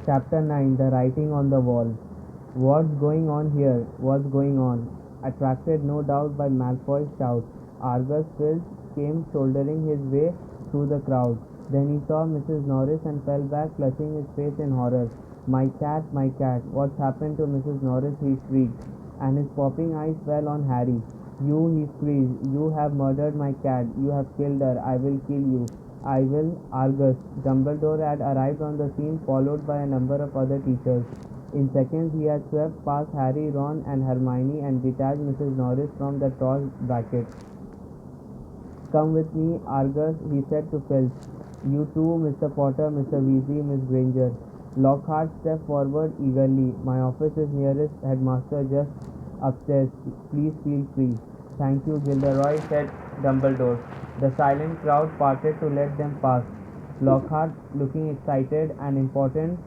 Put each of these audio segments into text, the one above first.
Chapter 9, The Writing on the Wall. What's going on here? What's going on? Attracted no doubt by Malfoy's shout, Argus Filch came shouldering his way through the crowd. Then he saw Mrs. Norris and fell back, clutching his face in horror. My cat, my cat, what's happened to Mrs. Norris? He shrieked, and his popping eyes fell on Harry. You, he screeched, you have murdered my cat. You have killed her. I will kill you. I will, Argus. Dumbledore had arrived on the scene, followed by a number of other teachers. In seconds, he had swept past Harry, Ron, and Hermione and detached Mrs. Norris from the tall bracket. Come with me, Argus, he said to Filch. You too, Mr. Potter, Mr. Weasley, Miss Granger. Lockhart stepped forward eagerly. My office is nearest, headmaster, just upstairs. Please feel free. Thank you, Gilderoy, said Dumbledore. The silent crowd parted to let them pass. Lockhart, looking excited and important,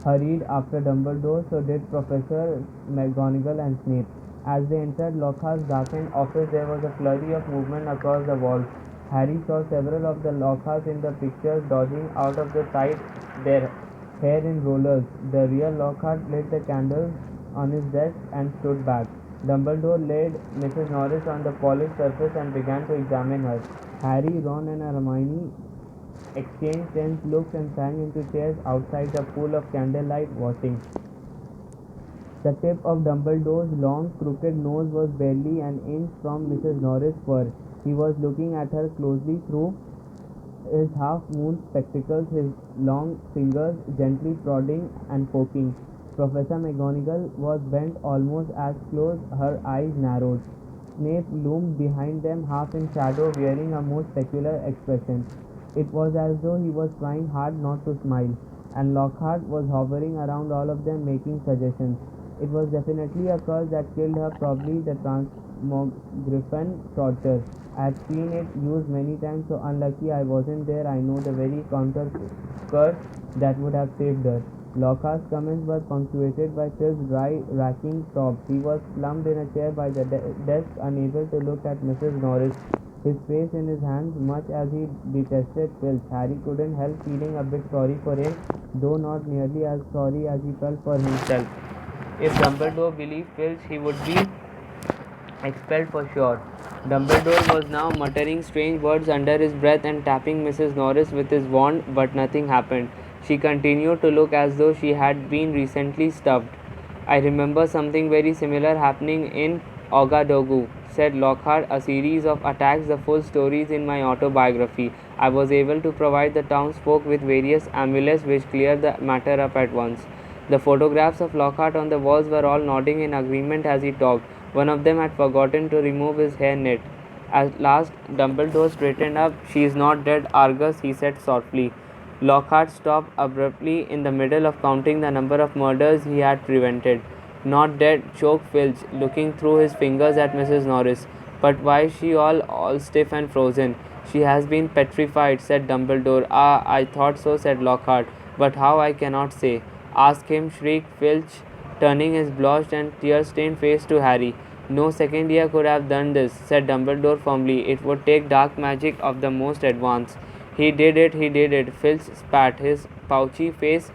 hurried after Dumbledore, so did Professor McGonagall and Snape. As they entered Lockhart's darkened office, there was a flurry of movement across the walls. Harry saw several of the Lockharts in the pictures dodging out of the side, their hair in rollers. The real Lockhart lit the candles on his desk and stood back. Dumbledore laid Mrs. Norris on the polished surface and began to examine her. Harry, Ron, and Hermione exchanged tense looks and sank into chairs outside the pool of candlelight, watching. The tip of Dumbledore's long, crooked nose was barely an inch from Mrs. Norris' fur. He was looking at her closely through his half-moon spectacles, his long fingers gently prodding and poking. Professor McGonagall was bent almost as close, her eyes narrowed. Snape loomed behind them, half in shadow, wearing a most peculiar expression. It was as though he was trying hard not to smile, and Lockhart was hovering around all of them, making suggestions. It was definitely a curse that killed her, probably the Transmogriffin torture. I have seen it used many times, so unlucky I wasn't there. I know the very counter curse that would have saved her. Lockhart's comments were punctuated by Phil's dry, racking sobs. He was slumped in a chair by the desk, unable to look at Mrs. Norris, his face in his hands, much as he detested Filch. Harry couldn't help feeling a bit sorry for him, though not nearly as sorry as he felt for himself. If Dumbledore believed Filch, he would be expelled for sure. Dumbledore was now muttering strange words under his breath and tapping Mrs. Norris with his wand, but nothing happened. She continued to look as though she had been recently stuffed. I remember something very similar happening in Ouagadougou, said Lockhart, a series of attacks, the full stories in my autobiography. I was able to provide the townsfolk with various amulets which cleared the matter up at once. The photographs of Lockhart on the walls were all nodding in agreement as he talked. One of them had forgotten to remove his hair net. At last, Dumbledore straightened up. She is not dead, Argus, he said softly. Lockhart stopped abruptly in the middle of counting the number of murders he had prevented. Not dead, choked Filch, looking through his fingers at Mrs. Norris. But why is she all stiff and frozen? She has been petrified, said Dumbledore. Ah, I thought so, said Lockhart. But how, I cannot say. Ask him, shrieked Filch, turning his blotched and tear-stained face to Harry. No second year could have done this, said Dumbledore firmly. It would take dark magic of the most advanced. He did it, Filch spat, his pouchy face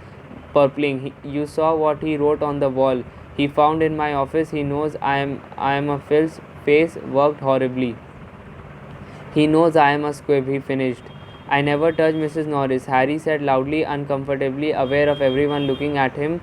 purpling. You saw what he wrote on the wall. He found in my office. He knows I am a Filch's face worked horribly. He knows I am a squib, he finished. I never touched Mrs. Norris, Harry said loudly, uncomfortably aware of everyone looking at him,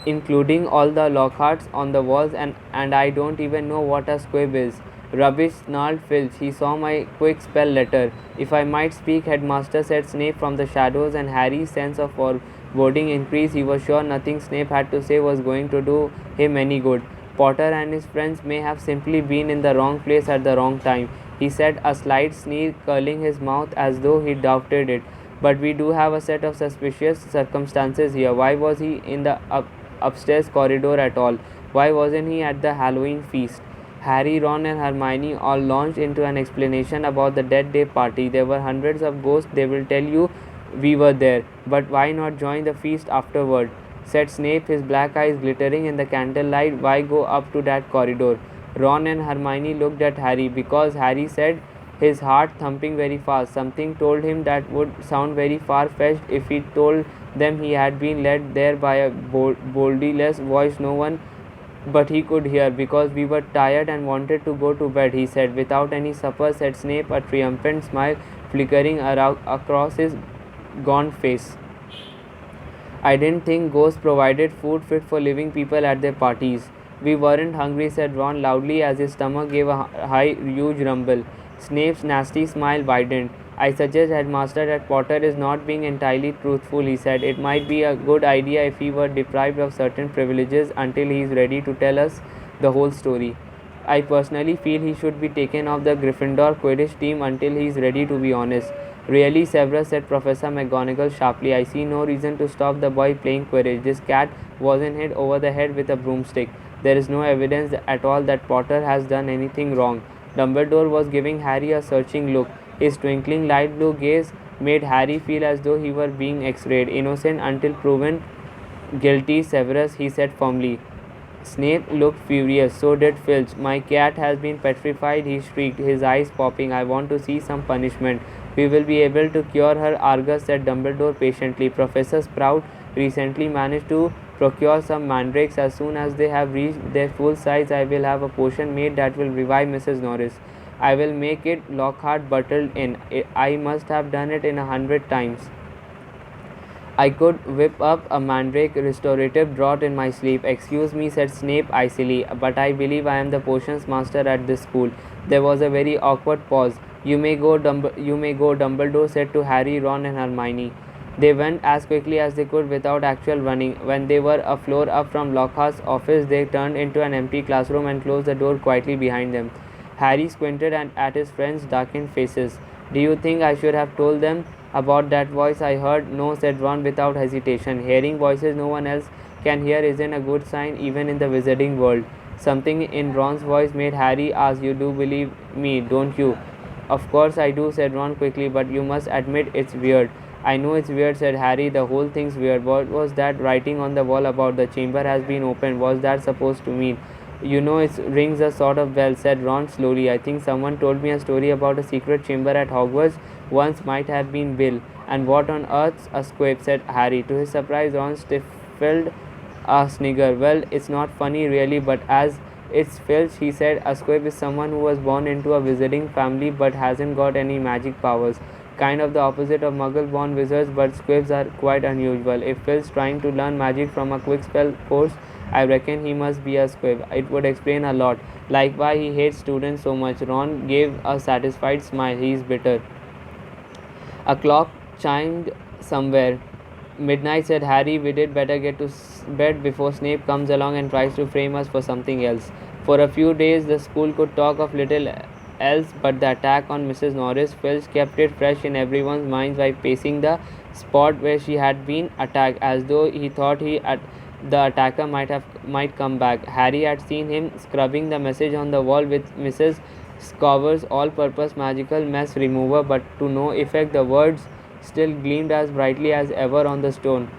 including all the Lockharts on the walls, and I don't even know what a squib is. Rubbish, snarled Filch. He saw my quick spell letter. If I might speak, headmaster, said Snape from the shadows, and Harry's sense of foreboding increased. He was sure nothing Snape had to say was going to do him any good. Potter and his friends may have simply been in the wrong place at the wrong time, he said, a slight sneer curling his mouth as though he doubted it. But we do have a set of suspicious circumstances here. Why was he in the upstairs corridor at all? Why wasn't he at the Halloween feast? Harry, Ron, and Hermione all launched into an explanation about the Dead Day party. There were hundreds of ghosts, they will tell you we were there. But why not join the feast afterward? Said Snape, his black eyes glittering in the candlelight. Why go up to that corridor? Ron and Hermione looked at Harry. Because, Harry said, his heart thumping very fast. Something told him that would sound very far-fetched if he told them he had been led there by a bodiless voice no one but he could hear. Because we were tired and wanted to go to bed, he said. Without any supper, said Snape, a triumphant smile flickering across his gaunt face. I didn't think ghosts provided food fit for living people at their parties. We weren't hungry, said Ron loudly as his stomach gave a huge rumble. Snape's nasty smile widened. I suggest, Headmaster, that Potter is not being entirely truthful, he said. It might be a good idea if he were deprived of certain privileges until he is ready to tell us the whole story. I personally feel he should be taken off the Gryffindor Quidditch team until he is ready to be honest. Really, Severus, said Professor McGonagall sharply. I see no reason to stop the boy playing Quidditch. This cat wasn't hit over the head with a broomstick. There is no evidence at all that Potter has done anything wrong. Dumbledore was giving Harry a searching look. His twinkling light blue gaze made Harry feel as though he were being x-rayed. Innocent until proven guilty, Severus, he said firmly. Snape looked furious. So did Filch. My cat has been petrified, he shrieked, his eyes popping. I want to see some punishment. We will be able to cure her, Argus, said Dumbledore patiently. Professor Sprout recently managed to procure some mandrakes. As soon as they have reached their full size, I will have a potion made that will revive Mrs. Norris. I will make it Lockhart bottled in. I must have done it in 100 times. I could whip up a mandrake restorative draught in my sleep. Excuse me, said Snape icily, but I believe I am the potions master at this school. There was a very awkward pause. You may go, Dumbledore said to Harry, Ron, and Hermione. They went as quickly as they could without actual running. When they were a floor up from Lockhart's office, they turned into an empty classroom and closed the door quietly behind them. Harry squinted at his friends' darkened faces. Do you think I should have told them about that voice I heard? No, said Ron without hesitation. Hearing voices no one else can hear isn't a good sign even in the wizarding world. Something in Ron's voice made Harry ask, You do believe me, don't you? Of course I do, said Ron quickly, but you must admit it's weird. I know it's weird, said Harry. The whole thing's weird. What was that writing on the wall about the chamber has been opened? What's that supposed to mean? You know, it rings a sort of bell, said Ron slowly. I think someone told me a story about a secret chamber at Hogwarts. Once might have been Bill. And what on earth's a squib, said Harry. To his surprise, Ron stifled a snigger. Well, it's not funny really, but as it's Filch, he said. A squib is someone who was born into a wizarding family but hasn't got any magic powers. Kind of the opposite of muggle-born wizards, but squibs are quite unusual. If Phil's trying to learn magic from a quick spell course, I reckon he must be a squib. It would explain a lot, like why he hates students so much. Ron gave a satisfied smile. He is bitter. A clock chimed somewhere. Midnight, said Harry. We did better get to bed before Snape comes along and tries to frame us for something else. For a few days, the school could talk of little else but the attack on Mrs. Norris. Filch kept it fresh in everyone's minds by pacing the spot where she had been attacked, as though he thought the attacker might come back. Harry had seen him scrubbing the message on the wall with Mrs. Scover's all-purpose magical mess remover, but to no effect. The words still gleamed as brightly as ever on the stone.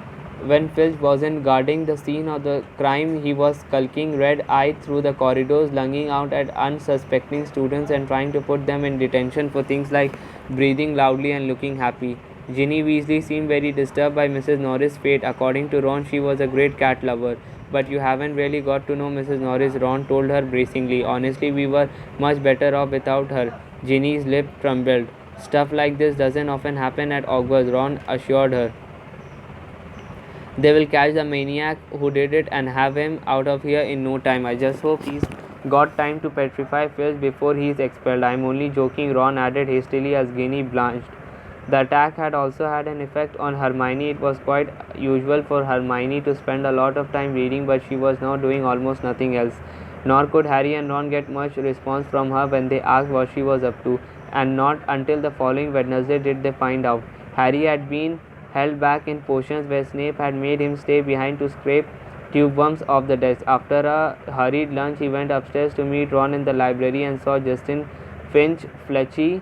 When Filch wasn't guarding the scene of the crime, he was skulking red-eyed through the corridors, lunging out at unsuspecting students and trying to put them in detention for things like breathing loudly and looking happy. Ginny Weasley seemed very disturbed by Mrs. Norris' fate. According to Ron, she was a great cat lover. But you haven't really got to know Mrs. Norris, Ron told her bracingly. Honestly, we were much better off without her. Ginny's lip trembled. Stuff like this doesn't often happen at Hogwarts, Ron assured her. They will catch the maniac who did it and have him out of here in no time. I just hope he's got time to petrify Filch before he is expelled. I'm only joking, Ron added hastily as Ginny blanched. The attack had also had an effect on Hermione. It was quite usual for Hermione to spend a lot of time reading, but she was now doing almost nothing else. Nor could Harry and Ron get much response from her when they asked what she was up to, and not until the following Wednesday did they find out. Harry had been held back in potions where Snape had made him stay behind to scrape tube worms off the desk. After a hurried lunch, he went upstairs to meet Ron in the library and saw Justin Finch Fletchley,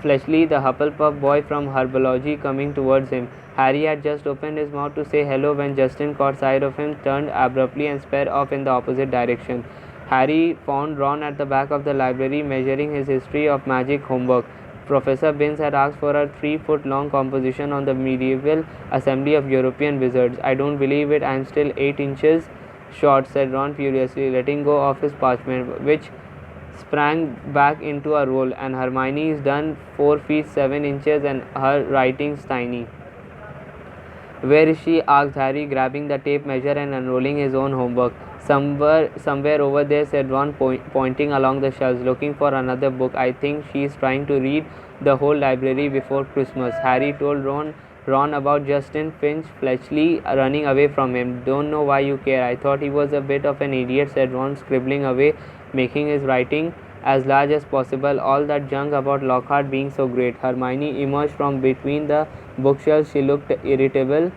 the Hufflepuff boy from herbology, coming towards him. Harry had just opened his mouth to say hello when Justin caught sight of him, turned abruptly and sped off in the opposite direction. Harry found Ron at the back of the library measuring his history of magic homework. Professor Binns had asked for a 3-foot-long composition on the medieval assembly of European wizards. I don't believe it, I'm still 8 inches short, said Ron furiously, letting go of his parchment, which sprang back into a roll, and Hermione is done 4 feet 7 inches and her writing's tiny. Where is she? Asked Harry, grabbing the tape measure and unrolling his own homework. Somewhere over there, said Ron, pointing along the shelves, looking for another book. I think she's trying to read the whole library before Christmas. Harry told Ron about Justin Finch Fletchley running away from him. Don't know why you care. I thought he was a bit of an idiot, said Ron, scribbling away, making his writing as large as possible. All that junk about Lockhart being so great. Hermione emerged from between the bookshelves. She looked irritable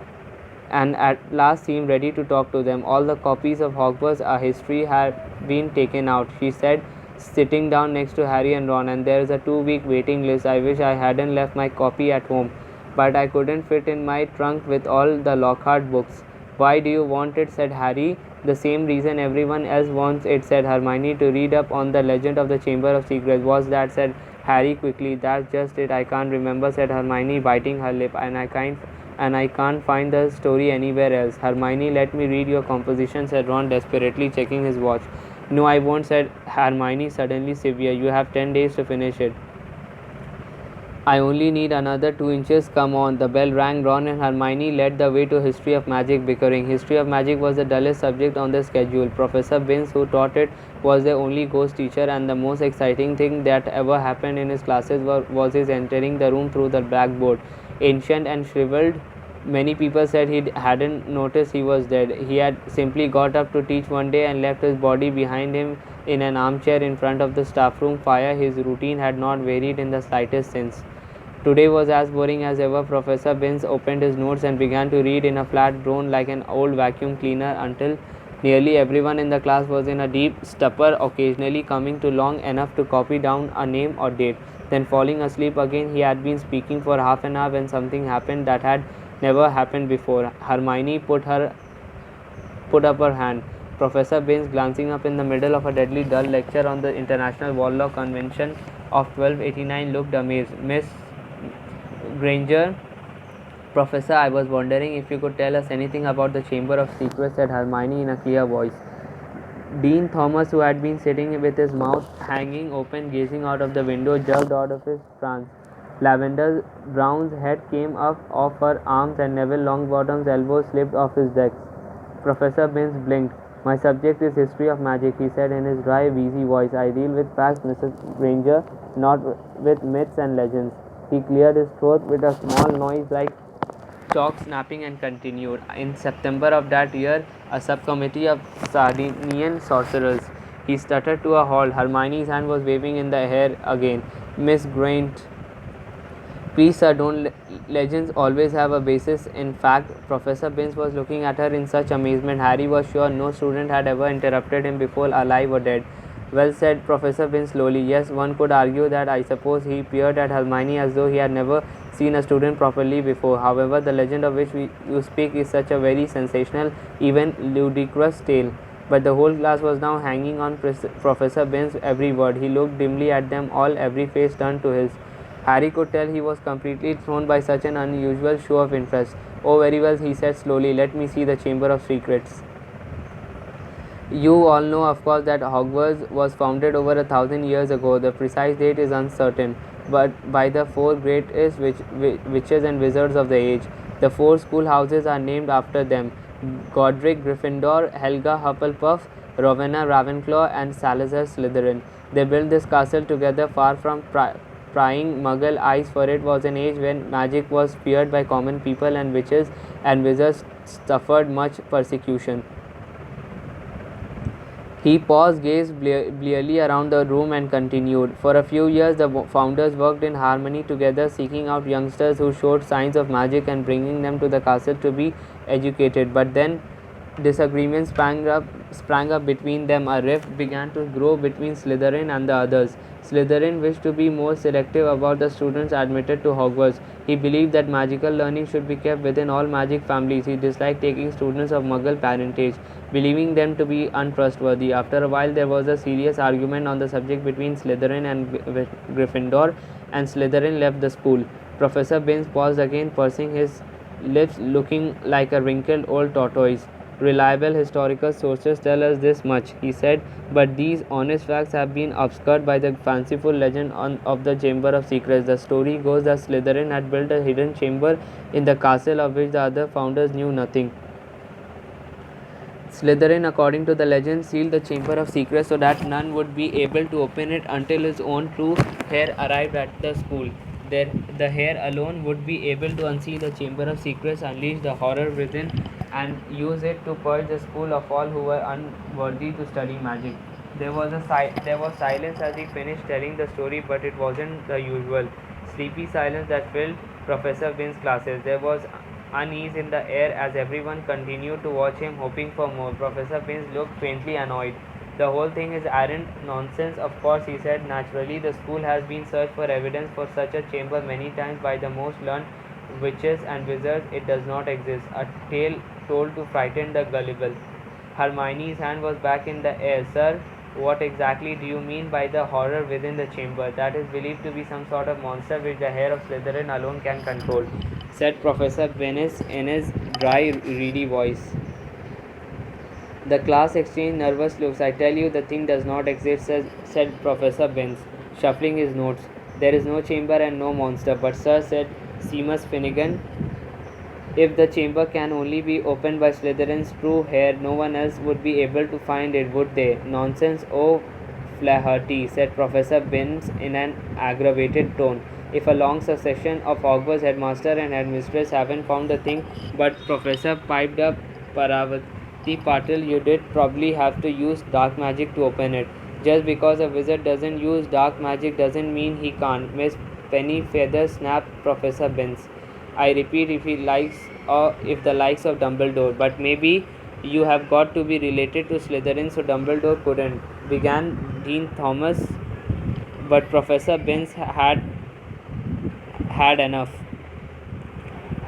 and at last seemed ready to talk to them. All the copies of Hogwarts A History have been taken out, she said, sitting down next to Harry and Ron, and there's a 2-week waiting list. I wish I hadn't left my copy at home, but I couldn't fit in my trunk with all the Lockhart books. Why do you want it? Said Harry. The same reason everyone else wants it, said Hermione, to read up on the legend of the Chamber of Secrets. What's that? Said Harry quickly. That's just it. I can't remember, said Hermione, biting her lip, and I can't find the story anywhere else. Hermione, let me read your composition, said Ron, desperately checking his watch. No, I won't, said Hermione, suddenly severe. You have 10 days to finish it. I only need another 2 inches. Come on. The bell rang. Ron and Hermione led the way to History of Magic bickering. History of Magic was the dullest subject on the schedule. Professor Binns, who taught it, was the only ghost teacher, and the most exciting thing that ever happened in his classes was his entering the room through the blackboard. Ancient and shriveled, many people said he hadn't noticed he was dead. He had simply got up to teach one day and left his body behind him in an armchair in front of the staff room fire. His routine had not varied in the slightest since. Today was as boring as ever. Professor Binns opened his notes and began to read in a flat drone like an old vacuum cleaner until nearly everyone in the class was in a deep stupor, occasionally coming to long enough to copy down a name or date, then falling asleep again. He had been speaking for half an hour when something happened that had never happened before. Hermione put up her hand. Professor Binns, glancing up in the middle of a deadly dull lecture on the International Warlock Convention of 1289, looked amazed. Miss Granger, Professor, I was wondering if you could tell us anything about the Chamber of Secrets, said Hermione in a clear voice. Dean Thomas, who had been sitting with his mouth hanging open, gazing out of the window, jerked out of his trance. Lavender Brown's head came up off her arms, and Neville Longbottom's elbows slipped off his desk. Professor Binns blinked. My subject is History of Magic, he said in his dry, wheezy voice. I deal with facts, Mrs. Granger, not with myths and legends. He cleared his throat with a small noise like chalk snapping and continued. In September of that year, a subcommittee of Sardinian sorcerers. He stuttered to a halt. Hermione's hand was waving in the air again. Miss Grant, please, sir, don't legends always have a basis in fact? Professor Binns was looking at her in such amazement. Harry was sure no student had ever interrupted him before, alive or dead. Well, said Professor Binns slowly. Yes, one could argue that. I suppose. He peered at Hermione as though he had never seen a student properly before. However, the legend of which you speak is such a very sensational, even ludicrous tale. But the whole class was now hanging on Professor Binns' every word. He looked dimly at them all, every face turned to his. Harry could tell he was completely thrown by such an unusual show of interest. Oh, very well, he said slowly. Let me see the Chamber of Secrets. You all know, of course, that Hogwarts was founded over 1,000 years ago. The precise date is uncertain, but by the 4 greatest witches and wizards of the age. The 4 schoolhouses are named after them: Godric Gryffindor, Helga Hufflepuff, Rowena Ravenclaw, and Salazar Slytherin. They built this castle together, far from prying Muggle eyes, for it was an age when magic was feared by common people, and witches and wizards suffered much persecution. He paused, gazed blearily around the room, and continued. For a few years, the founders worked in harmony together, seeking out youngsters who showed signs of magic and bringing them to the castle to be educated. But then disagreements sprang up between them. A rift began to grow between Slytherin and the others. Slytherin wished to be more selective about the students admitted to Hogwarts. He believed that magical learning should be kept within all magic families. He disliked taking students of Muggle parentage, believing them to be untrustworthy. After a while, there was a serious argument on the subject between Slytherin and Gryffindor, and Slytherin left the school. Professor Binns paused again, pursing his lips, looking like a wrinkled old tortoise. Reliable historical sources tell us this much, he said, but these honest facts have been obscured by the fanciful legend of the Chamber of Secrets. The story goes that Slytherin had built a hidden chamber in the castle of which the other founders knew nothing. Slytherin, according to the legend, sealed the Chamber of Secrets so that none would be able to open it until his own true heir arrived at the school. There, the heir alone would be able to unseal the Chamber of Secrets, unleash the horror within, and use it to purge the school of all who were unworthy to study magic. There was silence as he finished telling the story, but it wasn't the usual sleepy silence that filled Professor Binns' classes. There was unease in the air as everyone continued to watch him, hoping for more. Professor Binns looked faintly annoyed. The whole thing is arrant nonsense, of course, he said. Naturally, the school has been searched for evidence for such a chamber many times by the most learned witches and wizards. It does not exist. A tale told to frighten the gullible. Hermione's hand was back in the air. Sir, what exactly do you mean by the horror within the chamber? That is believed to be some sort of monster which the heir of Slytherin alone can control, said Professor Binns in his dry, reedy voice. The class exchanged nervous looks. I tell you, the thing does not exist, said Professor Binns, shuffling his notes. There is no chamber and no monster. But, sir, said Seamus Finnegan, if the chamber can only be opened by Slytherin's true heir, no one else would be able to find it, would they? Nonsense, oh Flaherty, said Professor Binns in an aggravated tone. If a long succession of Hogwarts headmaster and headmistress haven't found the thing, but Professor piped up, Paravati Patil, you did probably have to use dark magic to open it. Just because a wizard doesn't use dark magic doesn't mean he can't. Miss Pennyfeather snapped Professor Binns. I repeat, if he likes or if the likes of Dumbledore, but maybe you have got to be related to Slytherin so Dumbledore couldn't, began Dean Thomas, but Professor Binns had enough.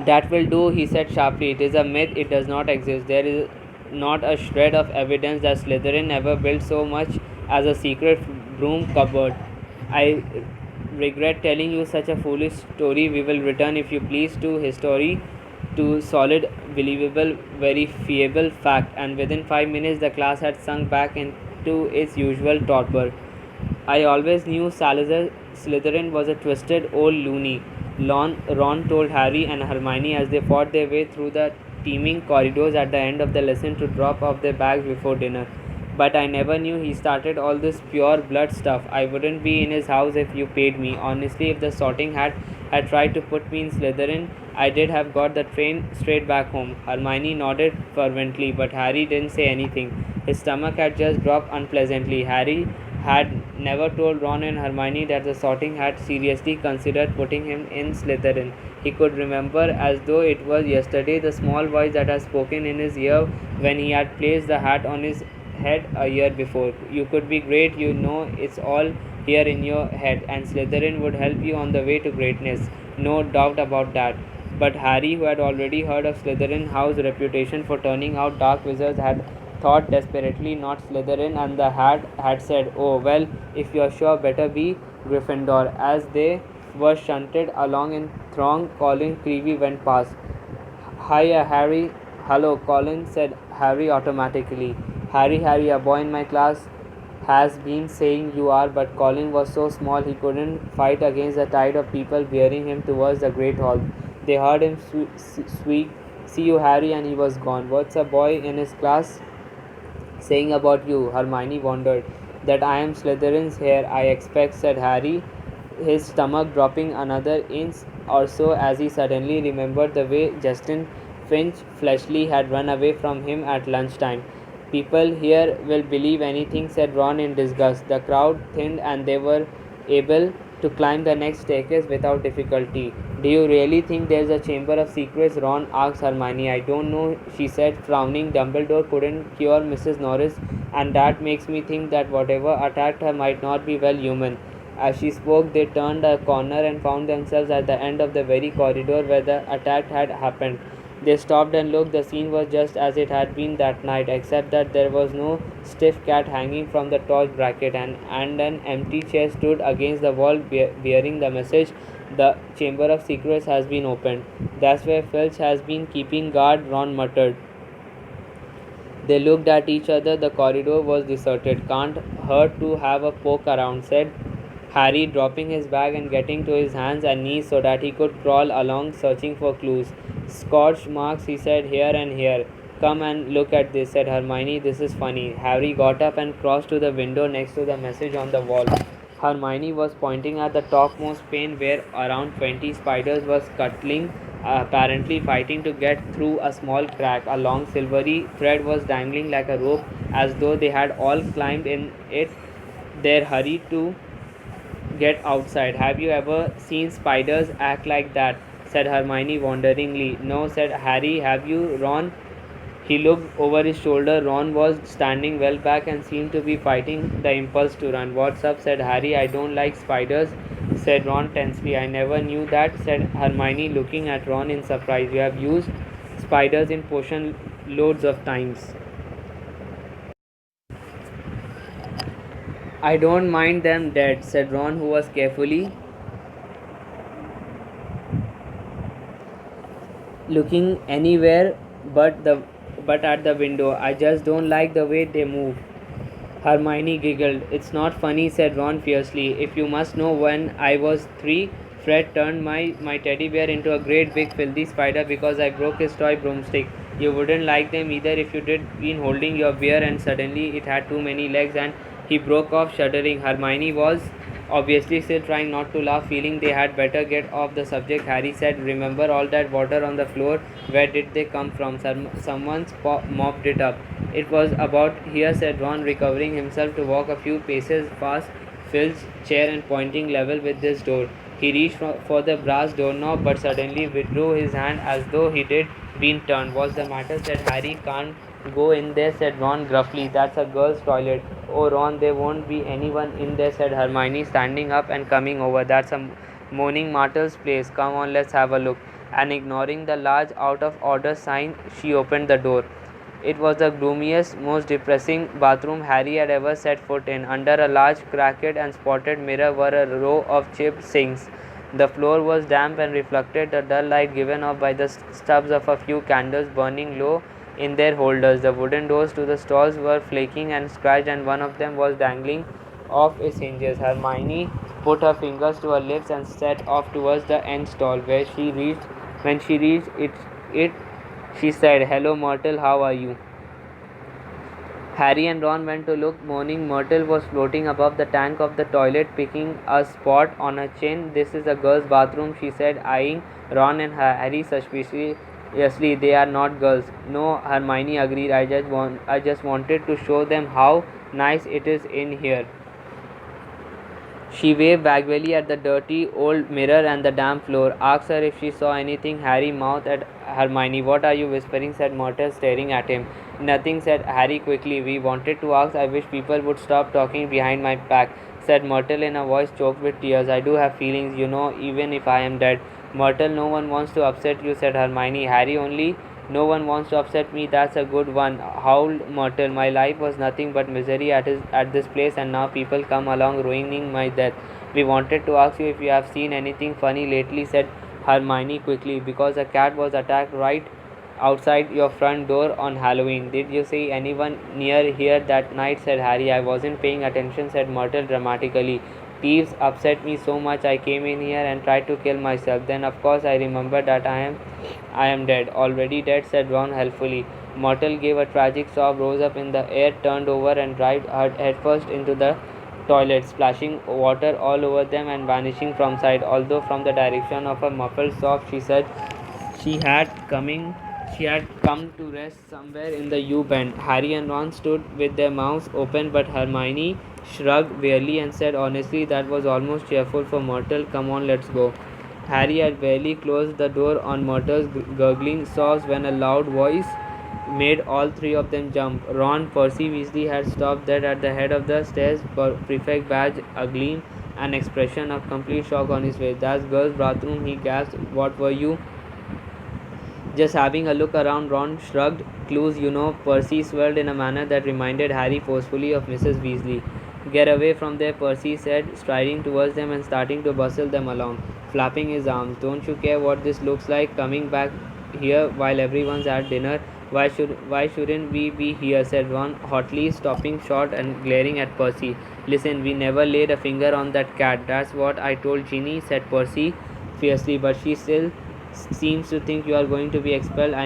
That will do, he said sharply. It is a myth, it does not exist. There is not a shred of evidence that Slytherin ever built so much as a secret broom cupboard. I regret telling you such a foolish story. We will return, if you please, to history, to solid, believable, verifiable fact. And within 5 minutes, the class had sunk back into its usual torpor. I always knew Salazar Slytherin was a twisted old loony, Ron told Harry and Hermione as they fought their way through the teeming corridors at the end of the lesson to drop off their bags before dinner. But I never knew he started all this pure blood stuff. I wouldn't be in his house if you paid me. Honestly, if the Sorting Hat had tried to put me in Slytherin, I did have got the train straight back home. Hermione nodded fervently, but Harry didn't say anything. His stomach had just dropped unpleasantly. Harry had never told Ron and Hermione that the Sorting Hat seriously considered putting him in Slytherin. He could remember as though it was yesterday the small voice that had spoken in his ear when he had placed the hat on his head a year before. You could be great, you know, it's all here in your head, and Slytherin would help you on the way to greatness. No doubt about that. But Harry, who had already heard of Slytherin House's reputation for turning out dark wizards, had thought desperately not Slytherin, and the hat had said, oh, well, if you're sure, better be Gryffindor. As they were shunted along in throng, Colin Creevey went past. Hiya, Harry. Hello, Colin, said Harry automatically. Harry, a boy in my class has been saying you are, but Colin was so small he couldn't fight against the tide of people bearing him towards the Great Hall. They heard him squeak, see you, Harry, and he was gone. What's a boy in his class saying about you? Hermione wondered. That I am Slytherin's heir, I expect, said Harry, his stomach dropping another inch or so as he suddenly remembered the way Justin Finch Fletchley had run away from him at lunchtime. People here will believe anything, said Ron in disgust. The crowd thinned and they were able to climb the next staircase without difficulty. Do you really think there's a chamber of secrets? Ron asked Hermione. I don't know, she said, frowning. Dumbledore couldn't cure Mrs. Norris, and that makes me think that whatever attacked her might not be well human. As she spoke, they turned a corner and found themselves at the end of the very corridor where the attack had happened. They stopped and looked. The scene was just as it had been that night, except that there was no stiff cat hanging from the torch bracket, and an empty chair stood against the wall bearing the message, "The Chamber of Secrets has been opened." "That's where Filch has been keeping guard," Ron muttered. They looked at each other. The corridor was deserted. "Can't hurt to have a poke around," said Harry, dropping his bag and getting to his hands and knees so that he could crawl along searching for clues. "Scorch marks," he said, "here and here." "Come and look at this," said Hermione. "This is funny." Harry got up and crossed to the window next to the message on the wall. Hermione was pointing at the topmost pane where around 20 spiders were scuttling, apparently fighting to get through a small crack. A long silvery thread was dangling like a rope, as though they had all climbed in it, their hurry to get outside. "Have you ever seen spiders act like that?" said Hermione wonderingly. "No," said Harry. "Have you, Ron?" He looked over his shoulder. Ron was standing well back and seemed to be fighting the impulse to run. "What's up?" said Harry. "I don't like spiders," said Ron tensely. "I never knew that," said Hermione, looking at Ron in surprise. "You have used spiders in potion loads of times." "I don't mind them dead," said Ron, who was carefully looking anywhere but at the window. "I just don't like the way they move." Hermione giggled. "It's not funny," said Ron fiercely. "If you must know, when I was 3, Fred turned my teddy bear into a great big filthy spider because I broke his toy broomstick. You wouldn't like them either if you did been holding your bear and suddenly it had too many legs," and he broke off shuddering. Hermione was obviously still trying not to laugh, feeling they had better get off the subject. Harry said, "Remember all that water on the floor? Where did they come from?" "Someone's mopped it up." "It was about here," said Ron, recovering himself to walk a few paces past Phil's chair and pointing level with this door. He reached for the brass doorknob but suddenly withdrew his hand as though he did been turned. "What's the matter?" said Harry. "Can't go in there," said Ron gruffly. "That's a girl's toilet." "Oh, Ron, there won't be anyone in there," said Hermione, standing up and coming over. "That's a Moaning Myrtle's place. Come on, let's have a look." And ignoring the large out of order sign, she opened the door. It was the gloomiest, most depressing bathroom Harry had ever set foot in. Under a large, cracked and spotted mirror were a row of chipped sinks. The floor was damp and reflected the dull light given off by the stubs of a few candles burning low in their holders. The wooden doors to the stalls were flaking and scratched, and one of them was dangling off its hinges. Hermione put her fingers to her lips and set off towards the end stall, where she reached. When she reached it she said, "Hello, Myrtle, how are you?" Harry and Ron went to look. Moaning Myrtle was floating above the tank of the toilet, picking a spot on her chin. "This is a girl's bathroom," she said, eyeing Ron and Harry suspiciously. "They are not girls." "No," Hermione agreed. I just wanted to show them how nice it is in here." She waved vaguely at the dirty old mirror and the damp floor. "Asked her if she saw anything," Harry mouthed at Hermione. "What are you whispering?" said Myrtle, staring at him. "Nothing," said Harry quickly. "We wanted to ask. I wish people would stop talking behind my back," said Myrtle in a voice choked with tears. "I do have feelings, you know, even if I am dead." "Myrtle, no one wants to upset you," said Hermione. "Harry, only no one wants to upset me. That's a good one," howled Myrtle. "My life was nothing but misery at this place, and now people come along ruining my death." "We wanted to ask you if you have seen anything funny lately," said Hermione quickly, "because a cat was attacked right outside your front door on Halloween." "Did you see anyone near here that night?" said Harry. "I wasn't paying attention," said Myrtle dramatically. "Thieves upset me so much I came in here and tried to kill myself. Then of course I remembered that I am dead." "Already dead," said Ron helpfully. Myrtle gave a tragic sob, rose up in the air, turned over and dived headfirst into the toilet, splashing water all over them and vanishing from sight. Although from the direction of a muffled sob, she said she had coming she had come to rest somewhere in the U-bend. Harry and Ron stood with their mouths open, but Hermione shrugged wearily and said honestly, "That was almost cheerful for Myrtle. Come on, let's go." Harry had barely closed the door on Myrtle's gurgling sobs when a loud voice made all three of them jump. Ron, Percy Weasley had stopped dead at the head of the stairs, Prefect Badge agleam, an expression of complete shock on his face. "That's girls' bathroom," he gasped. "What were you just having a look around?" Ron shrugged. "Clues, you know." Percy swelled in a manner that reminded Harry forcefully of Mrs. Weasley. "Get away from there," Percy said, striding towards them and starting to bustle them along, flapping his arms. "Don't you care what this looks like, coming back here while everyone's at dinner? Why shouldn't we be here?" said Ron hotly, stopping short and glaring at Percy. "Listen, we never laid a finger on that cat. That's what I told Ginny," said Percy fiercely, "but she still seems to think you are going to be expelled. I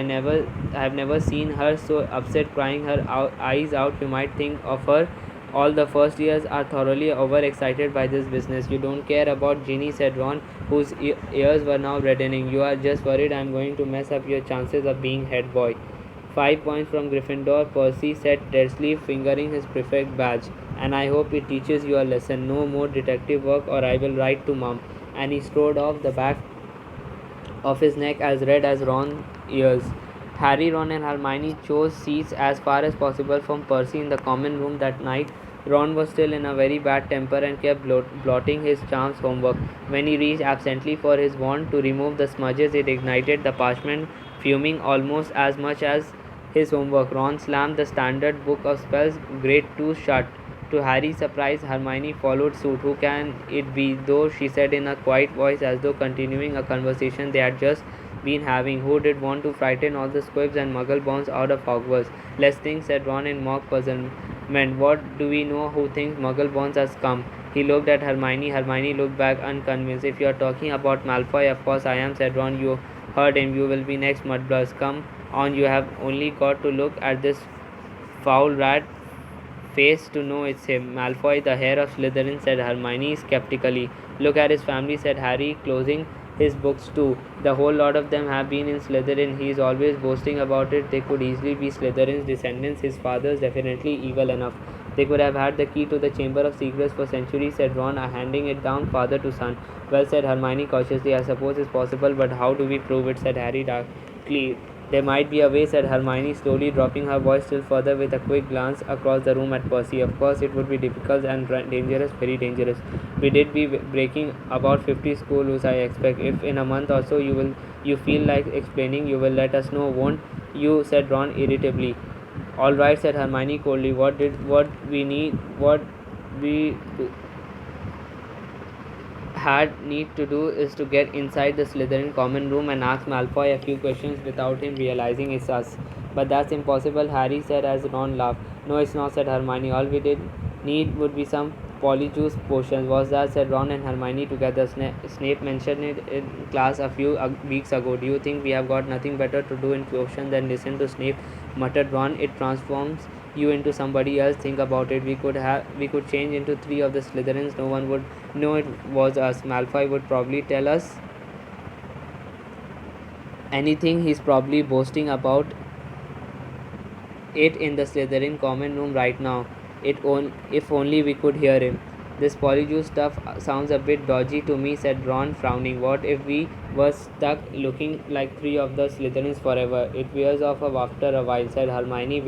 have never seen her so upset, crying her eyes out. You might think of her. All the first years are thoroughly overexcited by this business." "You don't care about Ginny," said Ron, whose ears were now reddening. "You are just worried I'm going to mess up your chances of being head boy." "5 points from Gryffindor," Percy said tersely, fingering his prefect badge. "And I hope it teaches you a lesson. No more detective work or I will write to Mum." And he strode off, the back of his neck as red as Ron's ears. Harry, Ron and Hermione chose seats as far as possible from Percy in the common room that night. Ron was still in a very bad temper and kept blotting his charms homework. When he reached absently for his wand to remove the smudges, it ignited the parchment, fuming almost as much as his homework. Ron slammed the standard book of spells, grade 2, shut. To Harry's surprise, Hermione followed suit. "Who can it be, though?" she said in a quiet voice, as though continuing a conversation they had just been having. "Who did want to frighten all the squibs and muggle-borns out of Hogwarts?" "Let's think," said Ron in mock puzzlement. "What do we know who thinks muggle-borns are scum?" He looked at Hermione. Hermione looked back unconvinced. "If you're talking about Malfoy, of course I am," said Ron. "You heard him. You will be next, Mudbloods. Come on, you have only got to look at this foul rat face to know it's him." "Malfoy, the heir of Slytherin," said Hermione skeptically. "Look at his family," said Harry, closing his books too. "The whole lot of them have been in Slytherin. He is always boasting about it. They could easily be Slytherin's descendants. His father's definitely evil enough. They could have had the key to the Chamber of Secrets for centuries," said Ron, handing it down father to son. "Well," said Hermione cautiously, "I suppose it's possible, but how do we prove it?" said Harry darkly. "There might be a way," said Hermione, slowly dropping her voice still further with a quick glance across the room at Percy. "Of course it would be difficult and dangerous, very dangerous. We did be breaking about 50 school rules, I expect. If in a month or so you feel like explaining, you will let us know, won't you?" said Ron irritably. "All right," said Hermione coldly. What we need to do is to get inside the Slytherin common room and ask Malfoy a few questions without him realizing it's us." "But that's impossible," Harry said as Ron laughed. "No, it's not," said Hermione. "All we did need would be some polyjuice potions." "Was that?" said Ron and Hermione together. Snape mentioned it in class a few weeks ago. "Do you think we have got nothing better to do in potions than listen to Snape?" muttered Ron. "It transforms you into somebody else. Think about it. We could change into 3 of the Slytherins. No one would know it was us. Malfoy would probably tell us anything. He's probably boasting about it in the Slytherin common room right now. If only we could hear him." "This polyjuice stuff sounds a bit dodgy to me," said Ron, frowning. "What if we were stuck looking like 3 of the Slytherins forever?" "It wears off after a while," said Hermione,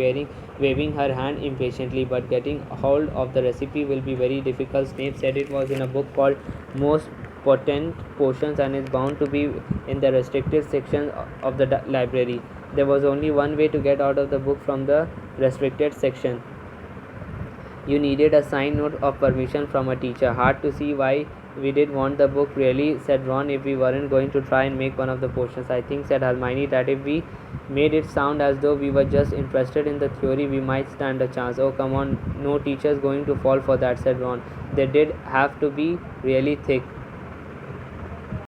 waving her hand impatiently. "But getting hold of the recipe will be very difficult. Snape said it was in a book called Most Potent Potions and is bound to be in the restricted section of the library." There was only one way to get out of the book from the restricted section. You needed a signed note of permission from a teacher. "Hard to see why we did want the book, really," said Ron, "if we weren't going to try and make one of the potions. I think," said Hermione, "that if we made it sound as though we were just interested in the theory, we might stand a chance." "Oh, come on, no teacher's going to fall for that," said Ron. "They did have to be really thick."